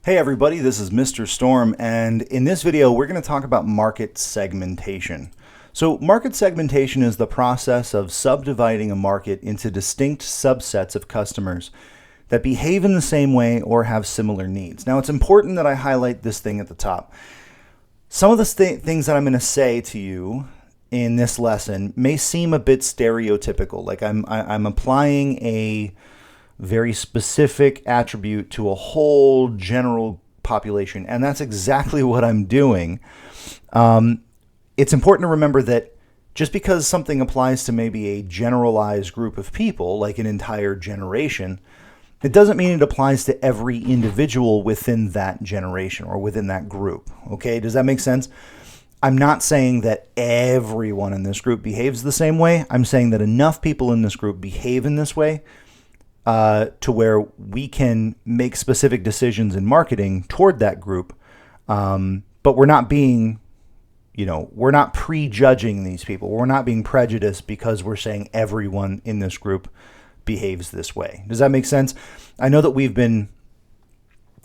Hey everybody, this is Mr. Storm, and in this video we're going to talk about market segmentation. So market segmentation is the process of subdividing a market into distinct subsets of customers that behave in the same way or have similar needs. Now it's important that I highlight this thing at the top. Some of the things that I'm going to say to you in this lesson may seem a bit stereotypical, like I'm applying a very specific attribute to a whole general population, and that's exactly what I'm doing. It's important to remember that just because something applies to maybe a generalized group of people, like an entire generation, it doesn't mean it applies to every individual within that generation or within that group. Okay, does that make sense? I'm not saying that everyone in this group behaves the same way. I'm saying that enough people in this group behave in this way to where we can make specific decisions in marketing toward that group, but we're not being, we're not prejudging these people. We're not being prejudiced because we're saying everyone in this group behaves this way. Does that make sense? I know that we've been,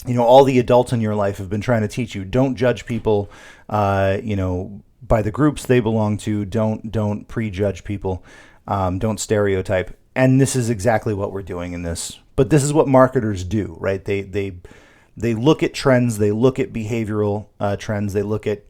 all the adults in your life have been trying to teach you, don't judge people, by the groups they belong to. Don't prejudge people. Don't stereotype. And this is exactly what we're doing in this. But this is what marketers do, right? They look at trends, they look at behavioral trends, they look at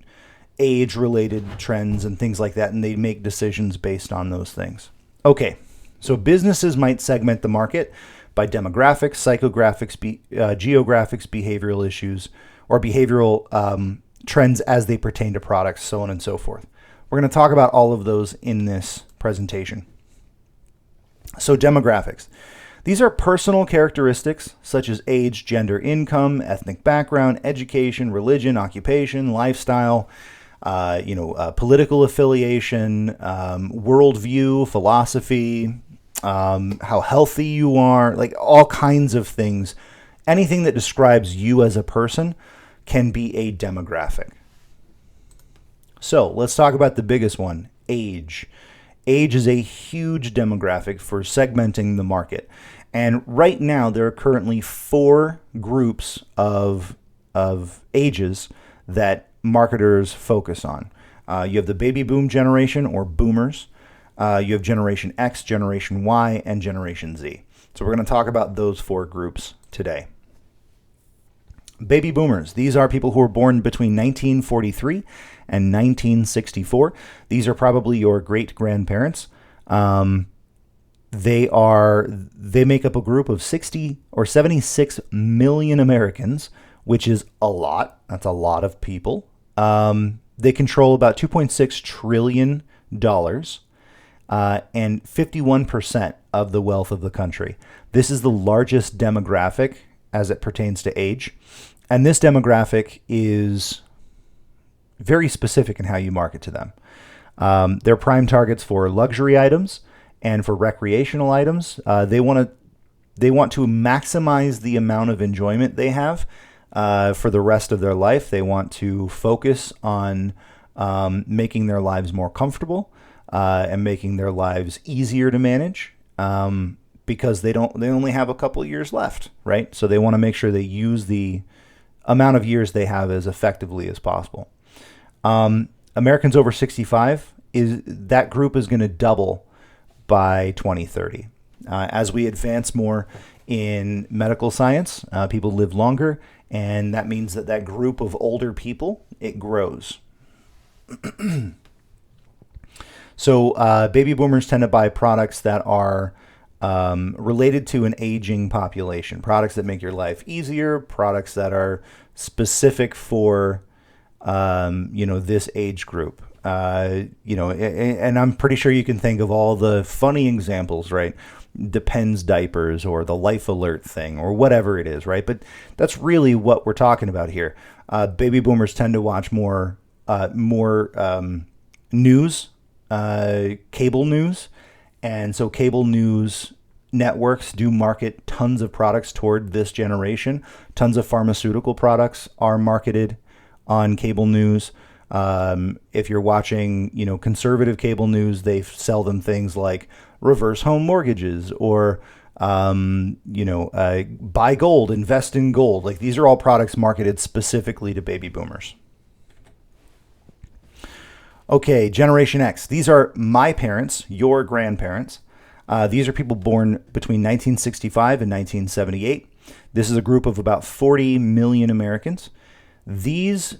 age-related trends and things like that, and they make decisions based on those things. Okay, so businesses might segment the market by demographics, psychographics, geographics, behavioral issues, or behavioral trends as they pertain to products, so on and so forth. We're going to talk about all of those in this presentation. So demographics. These are personal characteristics such as age, gender, income, ethnic background, education, religion, occupation, lifestyle, political affiliation, worldview, philosophy, how healthy you are, like all kinds of things. Anything that describes you as a person can be a demographic. So let's talk about the biggest one, age. Age is a huge demographic for segmenting the market. And right now, there are currently 4 groups of ages that marketers focus on. You have the baby boom generation, or boomers. You have Generation X, Generation Y, and Generation Z. So we're going to talk about those 4 groups today. Baby boomers. These are people who were born between 1943 and 1964. These are probably your great-grandparents. They make up a group of 60 or 76 million Americans, which is a lot. That's a lot of people. They control about $2.6 trillion and 51% of the wealth of the country. This is the largest demographic as it pertains to age. And this demographic is very specific in how you market to them. They're prime targets for luxury items and for recreational items. They want to maximize the amount of enjoyment they have for the rest of their life. They want to focus on making their lives more comfortable and making their lives easier to manage. Because they only have a couple of years left, right? So they want to make sure they use the amount of years they have as effectively as possible. Americans over 65, that group is going to double by 2030. As we advance more in medical science, people live longer, and that means that group of older people, it grows. So baby boomers tend to buy products that are related to an aging population, products that make your life easier, products that are specific for, this age group. And I'm pretty sure you can think of all the funny examples, right? Depends diapers or the Life Alert thing or whatever it is, right? But that's really what we're talking about here. Baby boomers tend to watch more news, cable news. And so cable news networks do market tons of products toward this generation. Tons of pharmaceutical products are marketed on cable news. If you're watching, conservative cable news, they sell them things like reverse home mortgages or buy gold, invest in gold. Like, these are all products marketed specifically to baby boomers. Okay, Generation X. These are my parents, your grandparents. These are people born between 1965 and 1978. This is a group of about 40 million Americans. This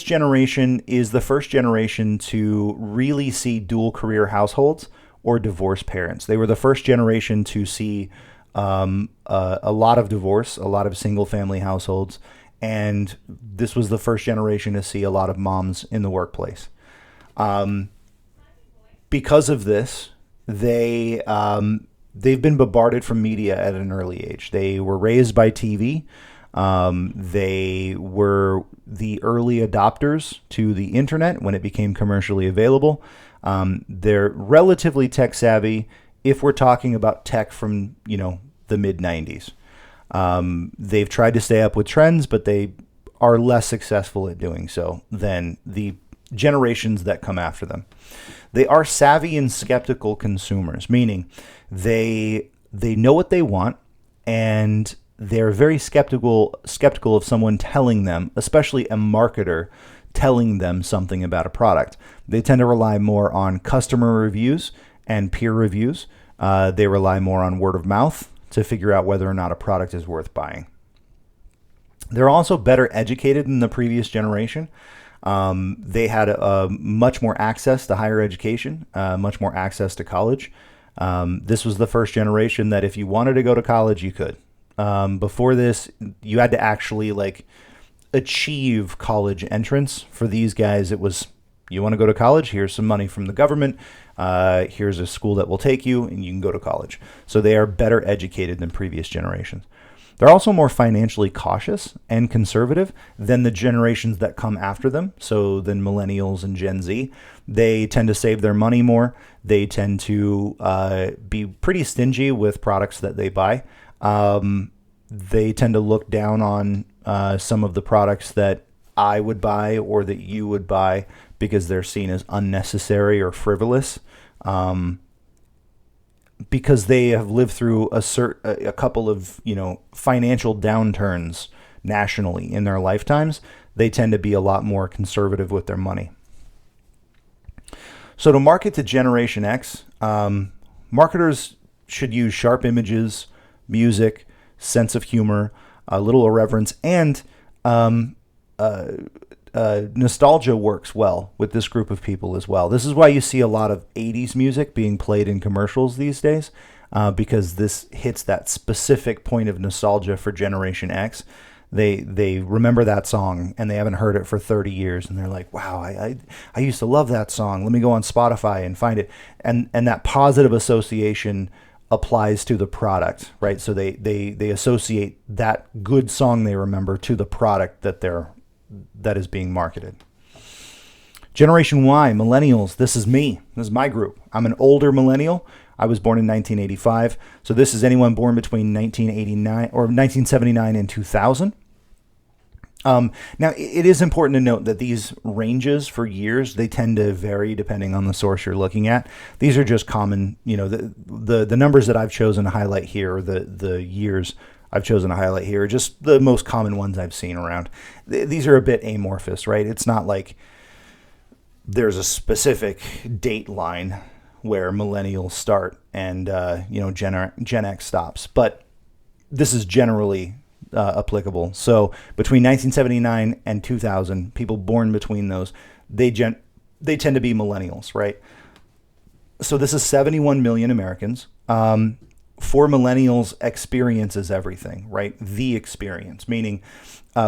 generation is the first generation to really see dual career households or divorced parents. They were the first generation to see a lot of divorce, a lot of single family households, and this was the first generation to see a lot of moms in the workplace. Because of this, they've been bombarded from media at an early age. They were raised by TV. They were the early adopters to the internet when it became commercially available. They're relatively tech savvy if we're talking about tech from, the mid 90s. They've tried to stay up with trends, but they are less successful at doing so than the generations that come after them. They are savvy and skeptical consumers, meaning they know what they want, and they're very skeptical of someone telling them, especially a marketer, telling them something about a product. They tend to rely more on customer reviews and peer reviews. They rely more on word of mouth to figure out whether or not a product is worth buying. They're also better educated than the previous generation. They had much more access to higher education, much more access to college. This was the first generation that if you wanted to go to college, you could. Before this, you had to actually achieve college entrance. For these guys, it was, you want to go to college? Here's some money from the government. Here's a school that will take you, and you can go to college. So they are better educated than previous generations. They're also more financially cautious and conservative than the generations that come after them. So than millennials and Gen Z. They tend to save their money more. They tend to be pretty stingy with products that they buy. They tend to look down on some of the products that I would buy or that you would buy because they're seen as unnecessary or frivolous. Because they have lived through a couple of financial downturns nationally in their lifetimes, they tend to be a lot more conservative with their money. So to market to Generation X, marketers should use sharp images, music, sense of humor, a little irreverence, and nostalgia works well with this group of people as well. This is why you see a lot of 80s music being played in commercials these days, because this hits that specific point of nostalgia for Generation X. They remember that song and they haven't heard it for 30 years, and they're like, wow, I used to love that song. Let me go on Spotify and find it. And that positive association applies to the product, right? So they associate that good song they remember to the product that is being marketed. Generation Y, millennials. This is me. This is my group. I'm an older millennial. I was born in 1985. So this is anyone born between 1979 and 2000. Now, it is important to note that these ranges for years, they tend to vary depending on the source you're looking at. These are just common, the numbers that I've chosen to highlight here, or the years I've chosen to highlight here, are just the most common ones I've seen around. These are a bit amorphous, right? It's not like there's a specific date line where millennials start and Gen X stops, but this is generally applicable. So between 1979 and 2000, people born between those, they tend to be millennials, right? So this is 71 million Americans. For millennials, experience is everything, right? The experience, meaning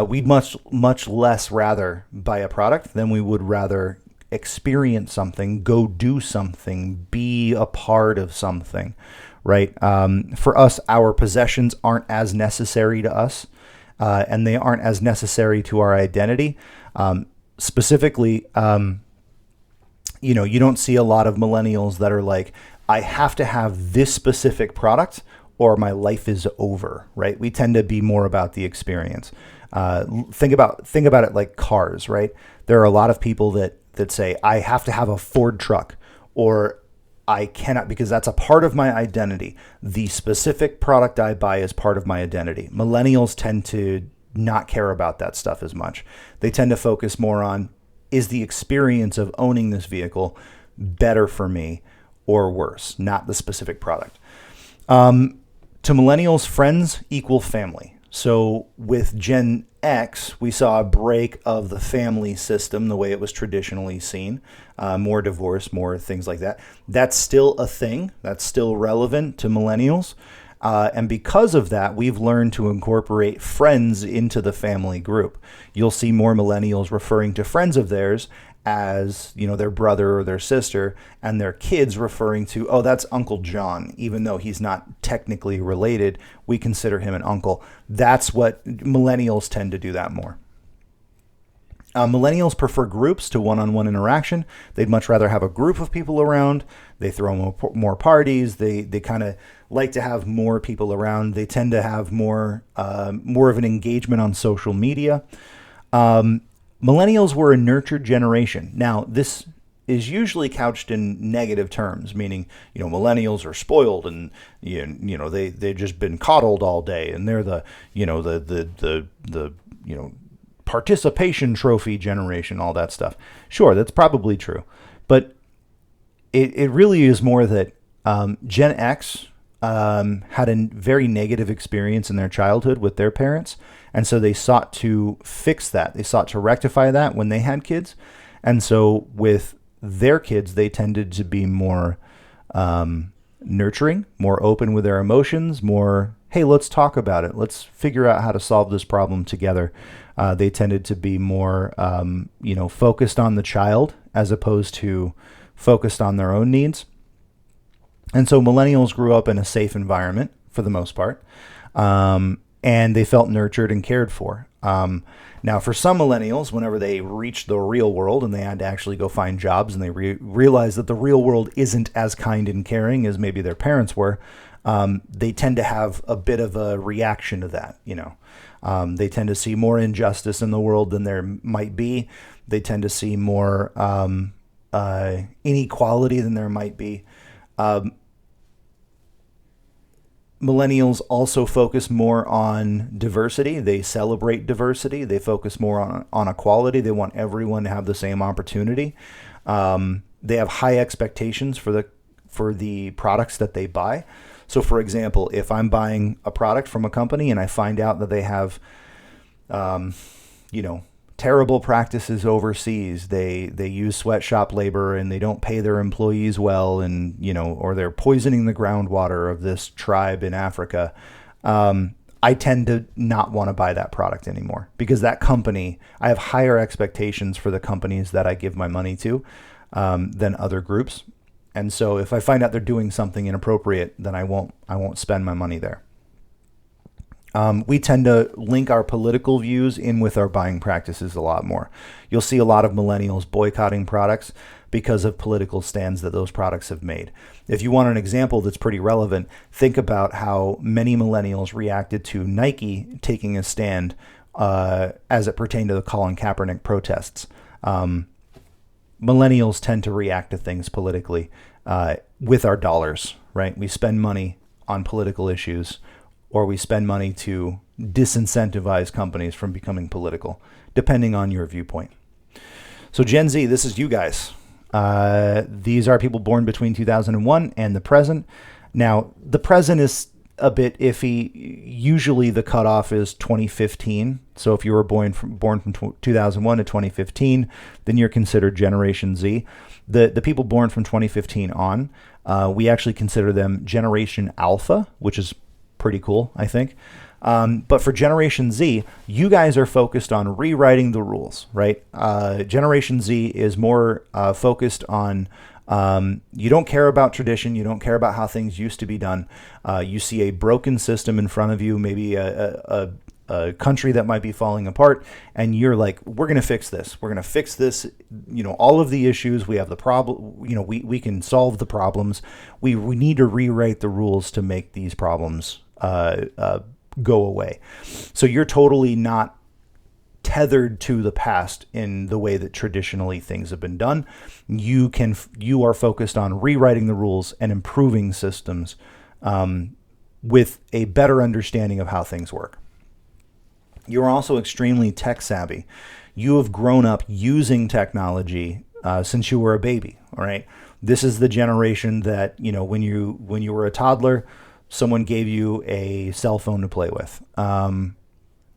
we'd much less rather buy a product than we would rather experience something, go do something, be a part of something, right? For us, our possessions aren't as necessary to us, and they aren't as necessary to our identity. Specifically, you don't see a lot of millennials that are like, I have to have this specific product or my life is over, right? We tend to be more about the experience. Think about it like cars, right? There are a lot of people that say, I have to have a Ford truck, or I cannot, because that's a part of my identity. The specific product I buy is part of my identity. Millennials tend to not care about that stuff as much. They tend to focus more on, is the experience of owning this vehicle better for me or worse, not the specific product. To millennials, friends equal family. So with Gen X, we saw a break of the family system, the way it was traditionally seen, more divorce, more things like that. That's still a thing. That's still relevant to millennials. And because of that, we've learned to incorporate friends into the family group. You'll see more millennials referring to friends of theirs as, their brother or their sister, and their kids referring to, oh, that's Uncle John. Even though he's not technically related, we consider him an uncle. That's what millennials tend to do that more. Millennials prefer groups to one-on-one interaction. They'd much rather have a group of people around. They throw more parties. They kind of like to have more people around. They tend to have more of an engagement on social media. Millennials were a nurtured generation. Now, this is usually couched in negative terms, meaning, millennials are spoiled and, they've just been coddled all day, and they're the participation trophy generation, all that stuff. Sure, that's probably true. But it really is more that Gen X had a very negative experience in their childhood with their parents. And so they sought to fix that. They sought to rectify that when they had kids. And so with their kids, they tended to be more nurturing, more open with their emotions, more, hey, let's talk about it. Let's figure out how to solve this problem together. They tended to be more, focused on the child as opposed to focused on their own needs. And so millennials grew up in a safe environment for the most part. And they felt nurtured and cared for. Now, for some millennials, whenever they reached the real world and they had to actually go find jobs, and they realized that the real world isn't as kind and caring as maybe their parents were, they tend to have a bit of a reaction to that. They tend to see more injustice in the world than there might be. They tend to see more inequality than there might be. Millennials also focus more on diversity. They celebrate diversity. They focus more on equality. They want everyone to have the same opportunity. They have high expectations for the products that they buy. So, for example, if I'm buying a product from a company and I find out that they have, terrible practices overseas, they use sweatshop labor and they don't pay their employees well, and or they're poisoning the groundwater of this tribe in Africa, I tend to not want to buy that product anymore, because that company, I have higher expectations for the companies that I give my money to than other groups. And so if I find out they're doing something inappropriate, then I won't spend my money there. We tend to link our political views in with our buying practices a lot more. You'll see a lot of millennials boycotting products because of political stands that those products have made. If you want an example that's pretty relevant, think about how many millennials reacted to Nike taking a stand as it pertained to the Colin Kaepernick protests. Millennials tend to react to things politically with our dollars, right? We spend money on political issues, or we spend money to disincentivize companies from becoming political, depending on your viewpoint. So Gen Z, this is you guys. These are people born between 2001 and the present. Now, the present is a bit iffy. Usually the cutoff is 2015. So if you were born from 2001 to 2015, then you're considered Generation Z. The people born from 2015 on, we actually consider them Generation Alpha, which is pretty cool, I think. But for Generation Z, you guys are focused on rewriting the rules, right? Generation Z is more focused on, you don't care about tradition. You don't care about how things used to be done. You see a broken system in front of you, maybe a country that might be falling apart, and you're like, we're going to fix this. We're going to fix this. All of the issues, we have the problem, we can solve the problems. We need to rewrite the rules to make these problems go away. So you're totally not tethered to the past in the way that traditionally things have been done. You are focused on rewriting the rules and improving systems with a better understanding of how things work. You're also extremely tech savvy. You have grown up using technology since you were a baby. All right. This is the generation that, when you were a toddler, someone gave you a cell phone to play with.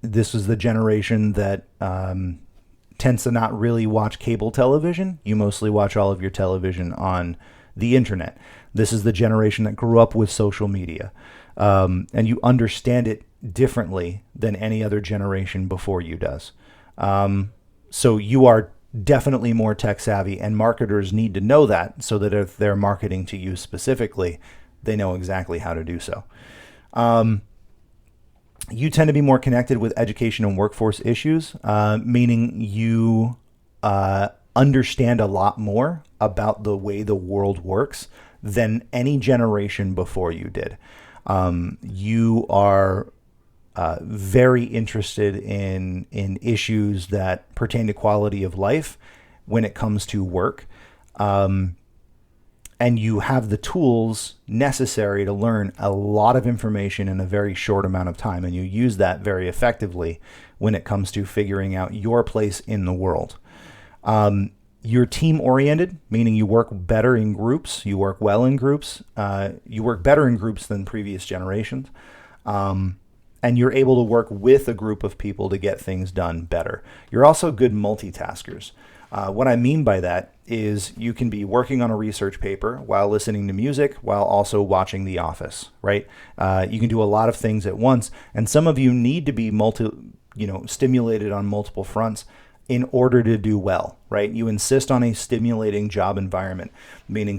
This is the generation that tends to not really watch cable television. You mostly watch all of your television on the internet. This is the generation that grew up with social media. And you understand it differently than any other generation before you does. So you are definitely more tech savvy, and marketers need to know that so that if they're marketing to you specifically, they know exactly how to do so. You tend to be more connected with education and workforce issues, meaning you understand a lot more about the way the world works than any generation before you did. You are very interested in issues that pertain to quality of life when it comes to work. And you have the tools necessary to learn a lot of information in a very short amount of time. And you use that very effectively when it comes to figuring out your place in the world. You're team oriented, meaning you work better in groups. You work well in groups. You work better in groups than previous generations. And you're able to work with a group of people to get things done better. You're also good multitaskers. What I mean by that is you can be working on a research paper while listening to music, while also watching The Office, right? You can do a lot of things at once, and some of you need to be stimulated on multiple fronts in order to do well, right? You insist on a stimulating job environment, meaning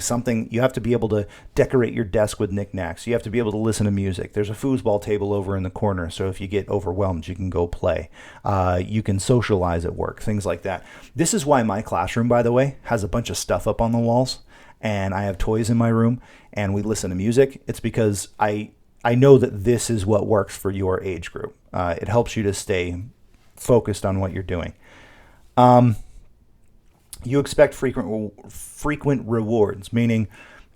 you have to be able to decorate your desk with knickknacks. You have to be able to listen to music. There's a foosball table over in the corner, so if you get overwhelmed, you can go play. You can socialize at work, things like that. This is why my classroom, by the way, has a bunch of stuff up on the walls, and I have toys in my room, and we listen to music. It's because I know that this is what works for your age group. It helps you to stay focused on what you're doing. You expect frequent rewards, meaning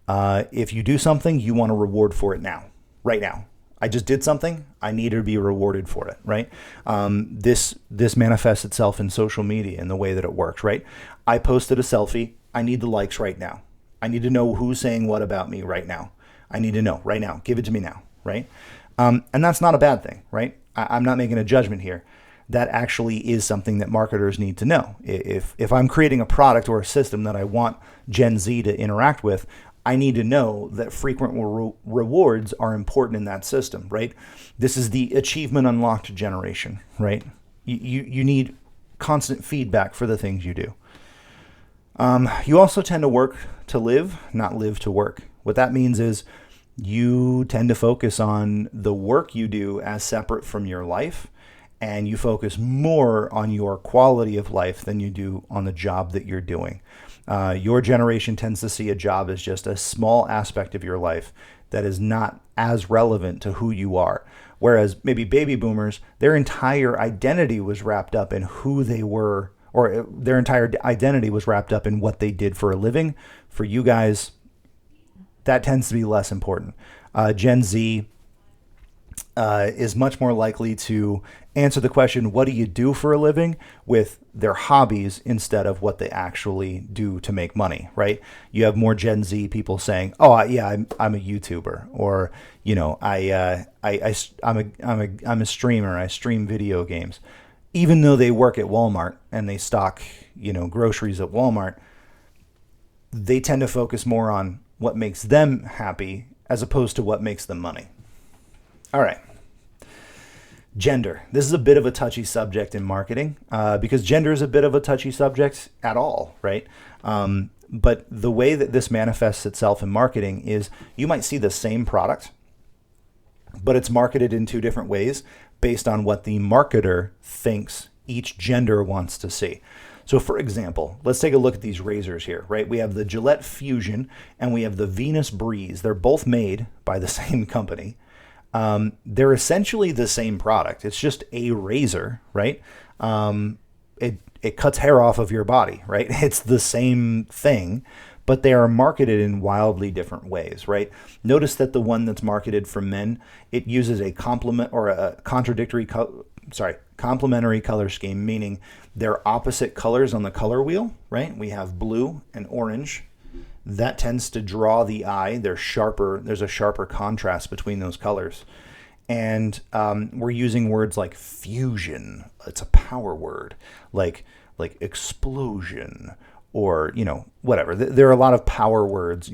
if you do something, you want a reward for it now, right now. I just did something, I need to be rewarded for it, right? This manifests itself in social media in the way that it works, right? I posted a selfie, I need the likes right now. I need to know who's saying what about me right now. I need to know right now, give it to me now, right? And that's not a bad thing, right? I'm not making a judgment here. That actually is something that marketers need to know. If I'm creating a product or a system that I want Gen Z to interact with, I need to know that frequent rewards are important in that system, right? This is the achievement unlocked generation, right? You need constant feedback for the things you do. You also tend to work to live, not live to work. What that means is you tend to focus on the work you do as separate from your life, and you focus more on your quality of life than you do on the job that you're doing. Your generation tends to see a job as just a small aspect of your life that is not as relevant to who you are. Whereas maybe baby boomers, their entire identity was wrapped up in who they were, or their entire identity was wrapped up in what they did for a living. For you guys, that tends to be less important. Gen Z is much more likely to answer the question, what do you do for a living, with their hobbies instead of what they actually do to make money, right? You have more Gen Z people saying, oh yeah, I'm a YouTuber, or, I'm a streamer, I stream video games. Even though they work at Walmart and they stock, groceries at Walmart, they tend to focus more on what makes them happy as opposed to what makes them money. All right. Gender. This is a bit of a touchy subject in marketing because gender is a bit of a touchy subject at all, right? But the way that this manifests itself in marketing is you might see the same product, but it's marketed in two different ways based on what the marketer thinks each gender wants to see. So for example, let's take a look at these razors here, right? We have the Gillette Fusion and we have the Venus Breeze. They're both made by the same company. They're essentially the same product. It's just a razor, right? It cuts hair off of your body, right? It's the same thing, but they are marketed in wildly different ways, right? Notice that the one that's marketed for men, it uses a complementary color scheme, meaning they're opposite colors on the color wheel, right? We have blue and orange. That tends to draw the eye. They're sharper. There's a sharper contrast between those colors. And we're using words like fusion. It's a power word, like explosion, or whatever. There are a lot of power words.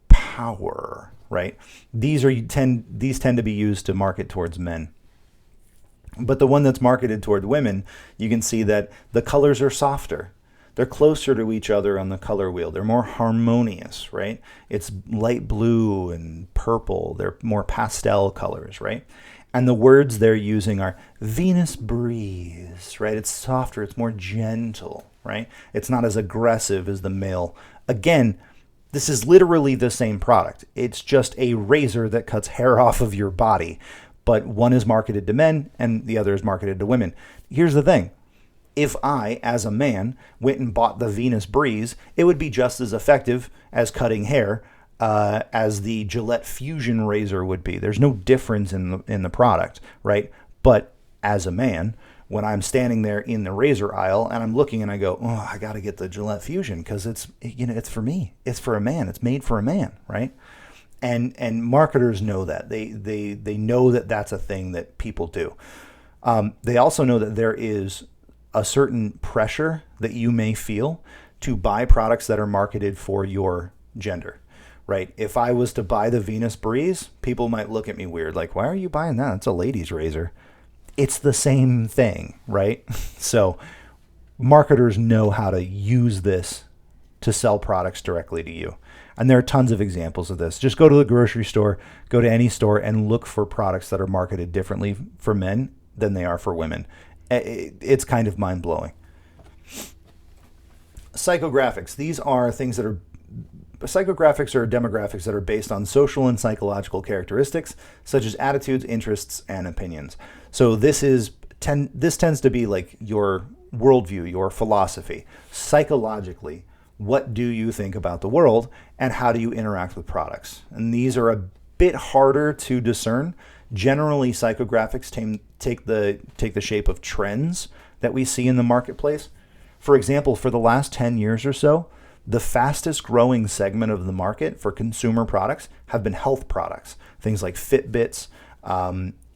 Power, right? These tend to be used to market towards men. But the one that's marketed toward women, you can see that the colors are softer. They're closer to each other on the color wheel. They're more harmonious, right? It's light blue and purple. They're more pastel colors, right? And the words they're using are Venus breeze, right? It's softer. It's more gentle, right? It's not as aggressive as the male. Again, this is literally the same product. It's just a razor that cuts hair off of your body. But one is marketed to men and the other is marketed to women. Here's the thing. If I, as a man, went and bought the Venus Breeze, it would be just as effective as cutting hair as the Gillette Fusion razor would be. There's no difference in the product, right? But as a man, when I'm standing there in the razor aisle and I'm looking and I go, oh, I got to get the Gillette Fusion because it's for me. It's for a man. It's made for a man, right? And marketers know that. They know that that's a thing that people do. They also know that there is a certain pressure that you may feel to buy products that are marketed for your gender, right? If I was to buy the Venus Breeze, people might look at me weird, like, why are you buying that? It's a lady's razor. It's the same thing, right? So marketers know how to use this to sell products directly to you. And there are tons of examples of this. Just go to the grocery store, go to any store, and look for products that are marketed differently for men than they are for women. It's kind of mind-blowing. Psychographics. These are things that are... Psychographics are demographics that are based on social and psychological characteristics, such as attitudes, interests, and opinions. So this tends to be like your worldview, your philosophy. Psychologically, what do you think about the world and how do you interact with products? And these are a bit harder to discern. Generally, psychographics take the shape of trends that we see in the marketplace. For example, for the last 10 years or so, the fastest growing segment of the market for consumer products have been health products. Things like Fitbits,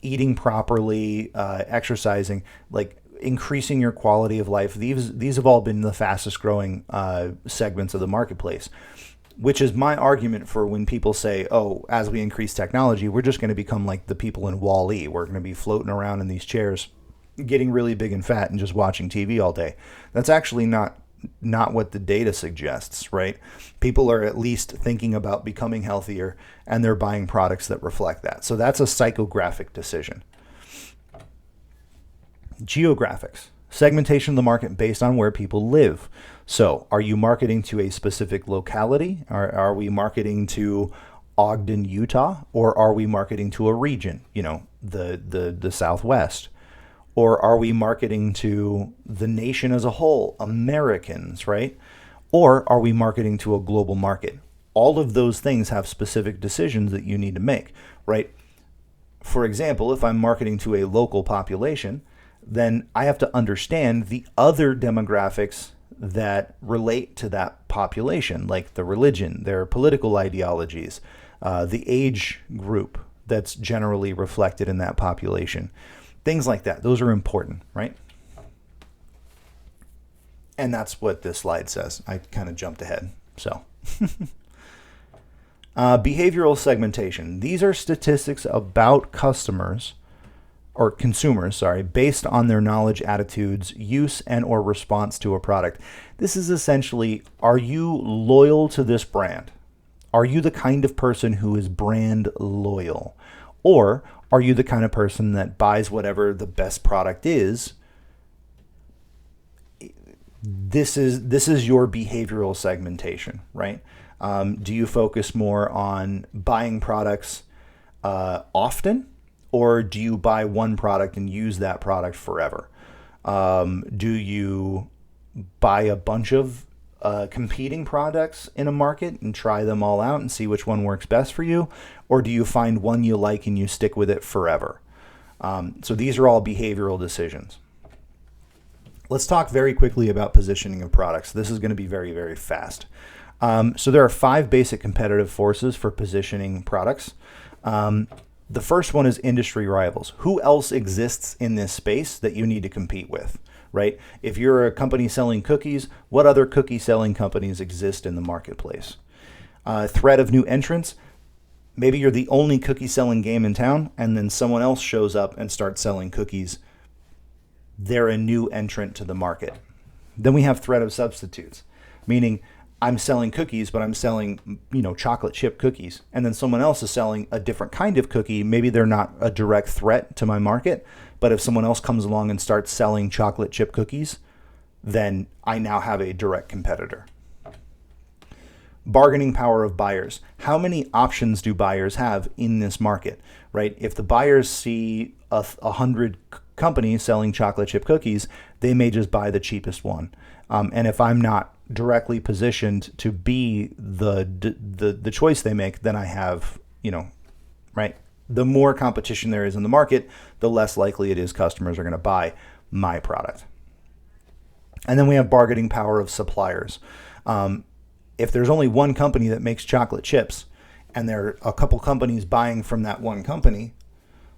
eating properly, exercising, like increasing your quality of life. These have all been the fastest growing segments of the marketplace, which is my argument for when people say, oh, as we increase technology, we're just going to become like the people in Wall-E. We're going to be floating around in these chairs, getting really big and fat and just watching TV all day. That's actually not what the data suggests, right? People are at least thinking about becoming healthier and they're buying products that reflect that. So that's a psychographic decision. Geographics, segmentation of the market based on where people live. So are you marketing to a specific locality? Are we marketing to Ogden, Utah? Or are we marketing to a region, the Southwest? Or are we marketing to the nation as a whole, Americans, right? Or are we marketing to a global market? All of those things have specific decisions that you need to make, right? For example, if I'm marketing to a local population, then I have to understand the other demographics that relate to that population, like the religion, their political ideologies, the age group that's generally reflected in that population. Things like that. Those are important, right? And that's what this slide says. I kind of jumped ahead. So, behavioral segmentation. These are statistics about customers or consumers, sorry, based on their knowledge, attitudes, use, and or response to a product. This is essentially, are you loyal to this brand? Are you the kind of person who is brand loyal? Or are you the kind of person that buys whatever the best product is? This is your behavioral segmentation, right? Do you focus more on buying products often, or do you buy one product and use that product forever? Do you buy a bunch of competing products in a market and try them all out and see which one works best for you? Or do you find one you like and you stick with it forever? So these are all behavioral decisions. Let's talk very quickly about positioning of products. This is going to be very, very fast. So there are 5 basic competitive forces for positioning products. The first one is industry rivals. Who else exists in this space that you need to compete with, right? If you're a company selling cookies, what other cookie selling companies exist in the marketplace? Threat of new entrants. Maybe you're the only cookie selling game in town, and then someone else shows up and starts selling cookies. They're a new entrant to the market. Then we have threat of substitutes, meaning I'm selling cookies, but I'm selling, chocolate chip cookies. And then someone else is selling a different kind of cookie. Maybe they're not a direct threat to my market, but if someone else comes along and starts selling chocolate chip cookies, then I now have a direct competitor. Bargaining power of buyers. How many options do buyers have in this market, right? If the buyers see 100 companies selling chocolate chip cookies, they may just buy the cheapest one. And if I'm not directly positioned to be the choice they make, then I have, right? The more competition there is in the market, the less likely it is customers are going to buy my product. And then we have bargaining power of suppliers. If there's only one company that makes chocolate chips and there are a couple companies buying from that one company,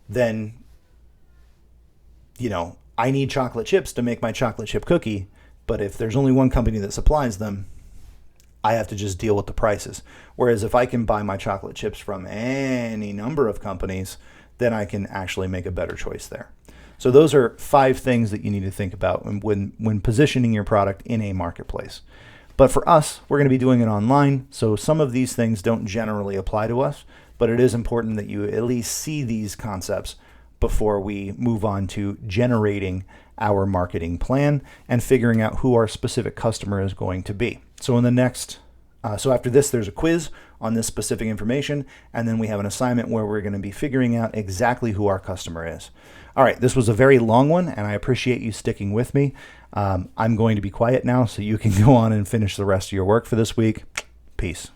then, I need chocolate chips to make my chocolate chip cookie. But if there's only one company that supplies them, I have to just deal with the prices. Whereas if I can buy my chocolate chips from any number of companies, then I can actually make a better choice there. So those are 5 things that you need to think about when positioning your product in a marketplace. But for us, we're going to be doing it online. So some of these things don't generally apply to us, but it is important that you at least see these concepts before we move on to generating our marketing plan and figuring out who our specific customer is going to be. So in the next, so after this, there's a quiz on this specific information, and then we have an assignment where we're going to be figuring out exactly who our customer is. All right, this was a very long one, and I appreciate you sticking with me. I'm going to be quiet now so you can go on and finish the rest of your work for this week. Peace.